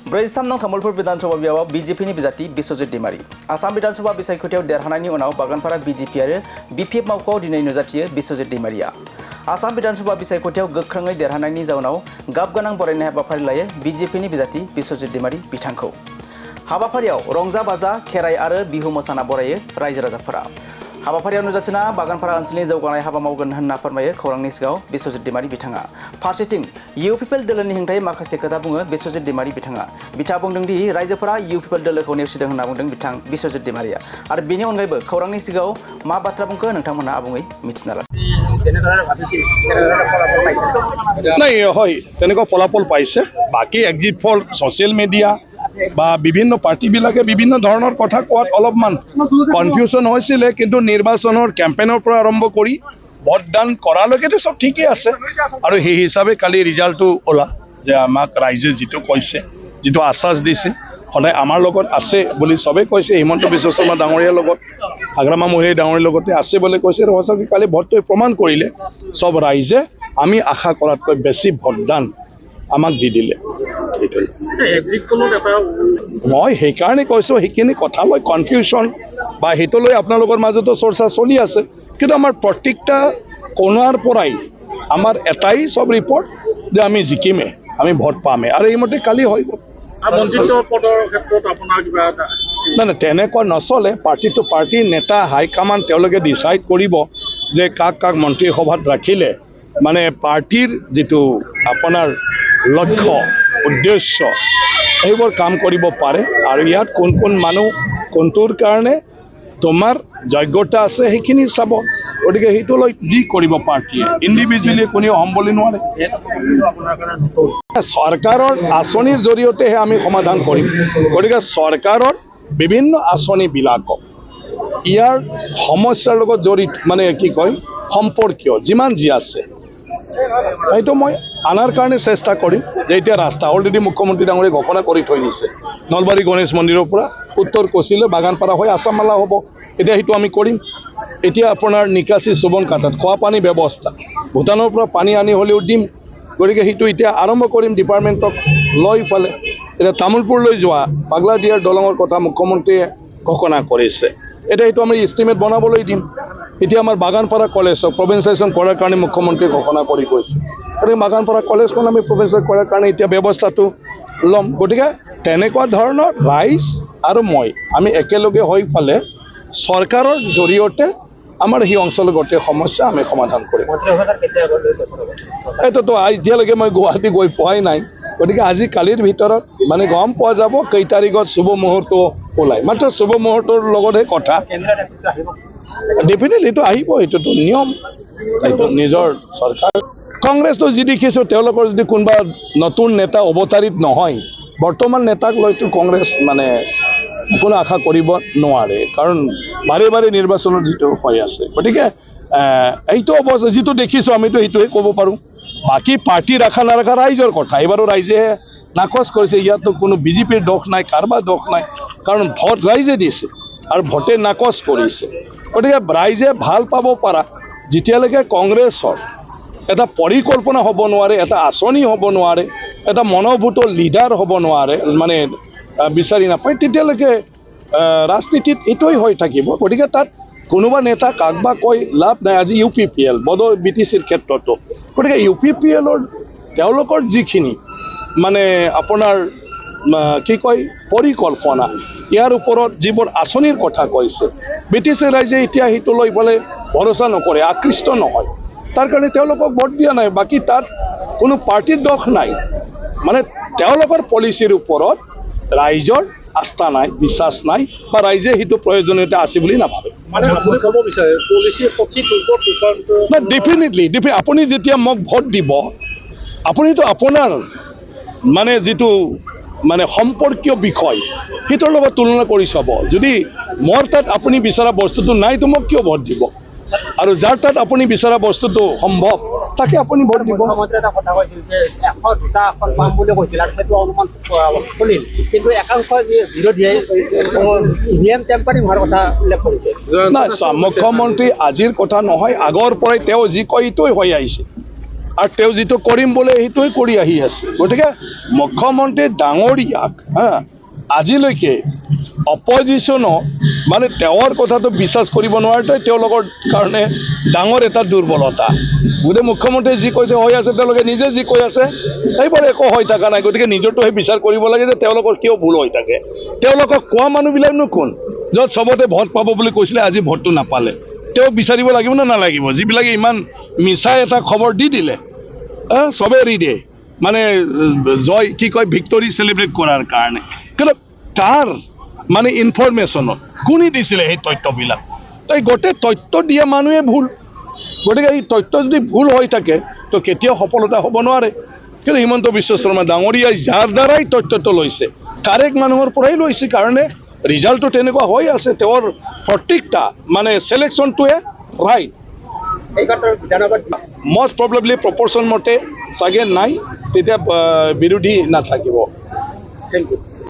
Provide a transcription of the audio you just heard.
ब्रैजिथाम नं तामुलपुर विधानसभा बियाव बीजेपी बिजाथि बिश्वजित दैमारी आसाम विधानसभा बिसायख'थियाव देरहानायनि उनाव बागानपारा बीजेपी आरो बीपीएफ मावख'आव दिनै नुजाथियो बिश्वजित दैमारिया आसाम विधानसभा बिसायख'थियाव गोख्रोङै देरहानायनि जाउनाव गाब गोनां बरायनाय हाबाफारि लायो बीजेपी बिजाथि बिश्वजित दैमारी बिथांखौ हाबाफारियाव रंजा बाजा खेराइ आरो बिहु मोसाना बरायो रायजो राजाफोरा हाबाफारियाव नुजाथिना बागानपारा ओनसोलनि जौगानाय हाबा मावगोन होनना फोरमायो खौरांनि सिगाङाव बिश्वजित दैमारी बिथाङा फारसेथिं इउ पिपल दोलोनि हेंथायै माखासे खोथा बुङो बिश्वजित दैमारी बिथाङा बिथाङा बुंदों दि रायजोफोरा इउ पिपल दोलोखौ नेवसिदों होनना बुंदों बिथां बिश्वजित दैमारिया आरो बेनि अनगायैबो खौरांनि सिगाङाव मा बाथ्रा बुंखो नोंथांमोनहा आबुङै मिथिना ला नहीं হয় তেনেকুৱা ফলাফল পাইছে বাকি এক্সিট পল সোশ্যাল মিডিয়া বা বিভিন্ন পাৰ্টিবিলাকে বিভিন্ন ধৰণৰ কথা কোৱাত অলপমান কনফিউজন হৈছিল কিন্তু নিৰ্বাচনৰ কেম্পেইনৰ পৰা আৰম্ভ কৰি ভোটদান কৰালৈকে সব ঠিকই আছে আৰু সেই হিচাপে কালি ৰিজাল্টটো ওলা যে আমাক ৰাইজে যিটো কৈছে যিটো আশ্বাস দিছে সদায় আমাৰ লগত আছে বুলি সবে কৈছে হিমন্ত বিশ্ব শৰ্মা ডাঙৰীয়াৰ লগত আগ্ৰামা মহিলা ডাঙৰীয়াৰ লগতে আছে বুলি কৈছে আৰু সঁচাকৈ কালি ভোটটোৱে প্ৰমাণ কৰিলে সব ৰাইজে আমি আশা কৰাতকৈ বেছি ভোটদান আমাক দি দিলে মই সেইকাৰণে কৈছো সেইখিনি কথা লৈ কনফিউজন বা সেইটো লৈ আপোনালোকৰ মাজতো চৰ্চা চলি আছে কিন্তু আমাৰ প্ৰত্যেকটা কোণাৰ পৰাই আমাৰ এটাই সব ৰিপৰ্ট যে আমি জিকিমে আমি ভোট পামে আৰু এইমতে কালি হৈ গ'ল নাই তেনেকুৱা নচলে পাৰ্টি টু পাৰ্টিৰ নেতা হাইকমাণ্ড তেওঁলোকে ডিচাইড কৰিব যে কাক কাক মন্ত্ৰীসভাত ৰাখিলে মানে পাৰ্টিৰ যিটো আপোনাৰ লক্ষ্য উদ্দেশ্য এইবোৰ কাম কৰিব পাৰে আৰু ইয়াত কোন কোন মানুহ কোনটোৰ কাৰণে তোমাৰ যোগ্যতা আছে সেইখিনি চাব গতিকে সেইটো লৈ যি কৰিব পাৰ্টিয়ে ইণ্ডিভিজুৱেলি কোনেও সম্বলি নোৱাৰে চৰকাৰৰ আঁচনিৰ জৰিয়তেহে আমি সমাধান কৰিম গতিকে চৰকাৰৰ বিভিন্ন আঁচনিবিলাকক ইয়াৰ সমস্যাৰ লগত জড়িত মানে কি কয় সম্পৰ্কীয় যিমান যি আছে এইটো মই আনাৰ কাৰণে চেষ্টা কৰিম যে এতিয়া ৰাস্তা অলৰেডি মুখ্যমন্ত্ৰী ডাঙৰীয়ে ঘোষণা কৰি থৈ দিছে নলবাৰী গণেশ মন্দিৰৰ পৰা উত্তৰ কোচিলৈ বাগানপাৰা হৈ আছাম মালা হ'ব এতিয়া সেইটো আমি কৰিম এতিয়া আপোনাৰ নিকাশী চুবন কাটাত খোৱা পানী ব্যৱস্থা ভূটানৰ পৰা পানী আনি হ'লেও দিম গতিকে সেইটো এতিয়া আৰম্ভ কৰিম ডিপাৰ্টমেণ্টক লৈ ফালে এতিয়া তামোলপুৰলৈ যোৱা পাগলাদিয়াৰ দলঙৰ কথা মুখ্যমন্ত্ৰীয়ে ঘোষণা কৰিছে এতিয়া সেইটো আমি ইষ্টিমেট বনাবলৈ দিম এতিয়া আমাৰ বাগানপাৰা কলেজক প্ৰভিন্সিয়েলাইজেশ্যন কৰাৰ কাৰণে মুখ্যমন্ত্ৰীয়ে ঘোষণা কৰি কৈছে গতিকে বাগানপাৰা কলেজখন আমি প্ৰভিন্সিয়েলাইজ কৰাৰ কাৰণে এতিয়া ব্যৱস্থাটো ল'ম গতিকে তেনেকুৱা ধৰণৰ ৰাইজ আৰু মই আমি একেলগে হৈ ফালে চৰকাৰৰ জৰিয়তে আমাৰ সেই অঞ্চলৰ গোটেই সমস্যা আমি সমাধান কৰিম এইটোতো এতিয়ালৈকে মই গুৱাহাটী গৈ পোৱাই নাই গতিকে আজি কালিৰ ভিতৰত মানে গম পোৱা যাব কেই তাৰিখত শুভ মুহূৰ্ত ওলাই মাত্ৰ শুভ মুহূৰ্তৰ লগতহে কথা ডেফিনেটলি এইটো আহিব এইটোতো নিয়ম এইটো নিজৰ চৰকাৰ কংগ্ৰেছটো যি দেখিছোঁ তেওঁলোকৰ যদি কোনোবা নতুন নেতা অৱতাৰিত নহয় বৰ্তমান নেতাক লৈতো কংগ্ৰেছ মানে কোনো আশা কৰিব নোৱাৰে কাৰণ বাৰে বাৰে নিৰ্বাচনত যিটো হৈ আছে গতিকে এইটো অৱস্থা যিটো দেখিছোঁ আমিতো সেইটোৱে ক'ব পাৰোঁ বাকী পাৰ্টি ৰাখা নাৰাখা ৰাইজৰ কথা এইবাৰো ৰাইজে নাকচ কৰিছে ইয়াততো কোনো বিজেপিৰ দোষ নাই কাৰোবাৰ দোষ নাই কাৰণ ভোট ৰাইজে দিছে আৰু ভোটে নাকচ কৰিছে গতিকে ৰাইজে ভাল পাব পাৰা যেতিয়ালৈকে কংগ্ৰেছৰ এটা পৰিকল্পনা হ'ব নোৱাৰে এটা আঁচনি হ'ব নোৱাৰে এটা মনোভূত লিডাৰ হ'ব নোৱাৰে মানে বিচাৰি নাপায় তেতিয়ালৈকে ৰাজনীতিত এইটোৱে হৈ থাকিব গতিকে তাত কোনোবা নেতা কাক বা কৈ লাভ নাই আজি ইউ পি পি এল বড়ো বি টি চিৰ ক্ষেত্ৰতো গতিকে ইউ পি পি এলৰ তেওঁলোকৰ যিখিনি মানে আপোনাৰ কি কয় পৰিকল্পনা ইয়াৰ ওপৰত যিবোৰ আঁচনিৰ কথা কৈছে বি টি চি ৰাইজে এতিয়া সেইটো লৈ পেলাই ভৰসা নকৰে আকৃষ্ট নহয় তাৰ কাৰণে তেওঁলোকক ভোট দিয়া নাই বাকী তাত কোনো পাৰ্টিৰ দোষ নাই মানে তেওঁলোকৰ পলিচিৰ ওপৰত ৰাইজৰ আস্থা নাই বিশ্বাস নাই বা ৰাইজে সেইটো প্ৰয়োজনীয়তা আছে বুলি নাভাবে ডেফিনেটলি আপুনি যেতিয়া মোক ভোট দিব আপুনিতো আপোনাৰ মানে যিটো মানে সম্পৰ্কীয় বিষয় সেইটোৰ লগত তুলনা কৰি চাব যদি মোৰ তাত আপুনি বিচৰা বস্তুটো নাই তো মোক কিয় ভোট দিব আৰু যাৰ তাত আপুনি বিচৰা বস্তুটো সম্ভৱ তাকে আপুনি ভোট দিব মুখ্যমন্ত্ৰী আজিৰ কথা নহয় আগৰ পৰাই তেওঁ যি কয় এইটোৱে হৈ আহিছে আৰু তেওঁ যিটো কৰিম বোলে সেইটোৱে কৰি আহি আছে গতিকে মুখ্যমন্ত্ৰী ডাঙৰীয়াক আজিলৈকে অপজিশ্যনো মানে তেওঁৰ কথাটো বিশ্বাস কৰিব নোৱাৰাটোৱে তেওঁলোকৰ কাৰণে ডাঙৰ এটা দুৰ্বলতা গতিকে মুখ্যমন্ত্ৰীয়ে যি কৈছে হৈ আছে তেওঁলোকে নিজে যি কৈ আছে সেইবোৰ একো হৈ থকা নাই গতিকে নিজৰটোহে বিচাৰ কৰিব লাগে যে তেওঁলোকৰ কিয় ভুল হৈ থাকে তেওঁলোকক কোৱা মানুহবিলাকনো কোন য'ত চবতে ভোট পাব বুলি কৈছিলে আজি ভোটটো নাপালে তেওঁ বিচাৰিব লাগিব নে নালাগিব যিবিলাকে ইমান মিছা এটা খবৰ দি দিলে চবে এৰি দিয়ে মানে জয় কি কয় ভিক্টৰী চেলিব্ৰেট কৰাৰ কাৰণে কিন্তু তাৰ মানে ইনফৰমেশ্যনত কোনে দিছিলে সেই তথ্যবিলাক এই গোটেই তথ্য দিয়া মানুহে ভুল গতিকে এই তথ্য যদি ভুল হৈ থাকে তো কেতিয়াও সফলতা হ'ব নোৱাৰে কিন্তু হিমন্ত বিশ্ব শৰ্মা ডাঙৰীয়াই যাৰ দ্বাৰাই তথ্যটো লৈছে কাৰেক্ট মানুহৰ পৰাই লৈছে কাৰণে ৰিজাল্টটো তেনেকুৱা হৈ আছে তেওঁৰ প্ৰত্যেকটা মানে চিলেকশ্যনটোৱে ৰাইট মষ্ট প্ৰবেবলি প্ৰপৰ্চন মতে চাগে নাই তেতিয়া বিৰোধী নাথাকিব থেংক ইউ